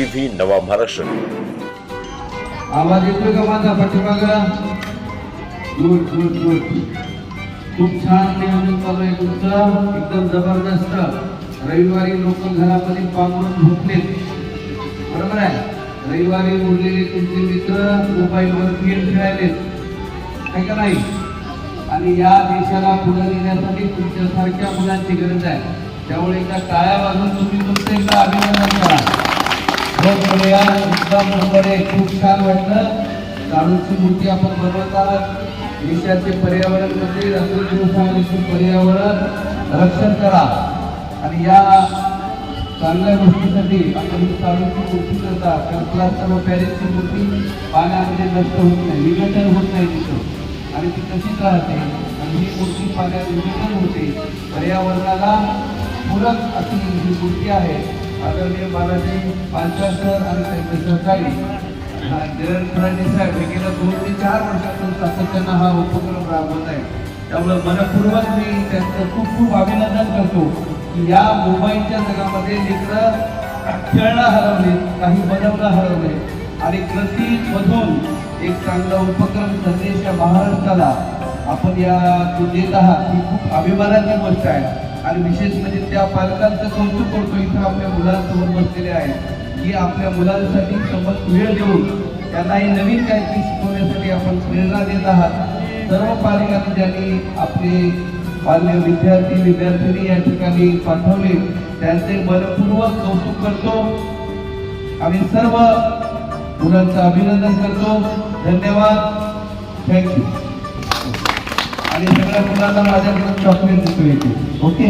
TV नवा महाराष्ट्र। आवाज येतोय का माझा पाठीमागा? गुड गुड गुड, खूप छान नियोजन चालू आहे तुमचं, एकदम जबरदस्त। रविवारी लोक घरामध्ये पांघरून झोपलेत, बरोबर आहे? रविवारी उरलेले तुमचे मित्र मोबाईलवर गेम खेळायलेत, आहे का नाही? आणि या देशाला पुढे नेण्यासाठी तुमच्यासारख्या मुलांची गरज आहे। त्यामुळे एकदा टाळ्या वाजवून तुम्ही तुमचं एकदा अभिनंदन करा। एकदम नंबर आहे, खूप छान वाटलं। शाडूची मूर्ती आपण बनवत आहात। देशाचे पर्यावरण मंत्री राष्ट्रपती पर्यावरण रक्षण करा आणि या चांगल्या गोष्टीसाठी आपण शाडूची मूर्ती करता। सर्व पॅरिसची मूर्ती पाण्यामध्ये नष्ट होत नाही, विघटन होत नाही तिथं, आणि ती तशीच राहते। आणि ही मूर्ती पाण्यात विघटन होते, पर्यावरणाला पूरक अशी ही मूर्ती आहे। आदरणीय बालाजी पालकर आणि त्यांचे सहकारी जयंत फडणवीस साहेब हे गेल्या 2 ते 4 वर्षातून सातत्यानं हा उपक्रम राबवत आहे। त्यामुळे मनपूर्वक मी त्यांचं खूप खूप अभिनंदन करतो की या मोबाईलच्या जगामध्ये लेकरं खेळणं हरवले, काही बनवणं हरवले, आणि कृतीमधून एक चांगला उपक्रम संदेश या महाराष्ट्राला आपण या देत आहात ही खूप अभिमानाची गोष्ट आहे। आणि विशेष म्हणजे त्या पालकांचं कौतुक करतो इथं आपल्या मुलांसमोर बसलेले आहेत की आपल्या मुलांसाठी सोबत वेळ देऊन त्यांनाही नवीन काहीतरी शिकवण्यासाठी आपण प्रेरणा देत आहात। सर्व पालकांनी ज्यांनी आपले बाल्य विद्यार्थी या ठिकाणी पाठवले त्यांचे मनपूर्वक कौतुक करतो आणि सर्व मुलांचं अभिनंदन करतो। धन्यवाद, थँक्यू। आणि सगळ्या मुलांना माझ्याकडून चॉकलेट देतो इथे, ओके?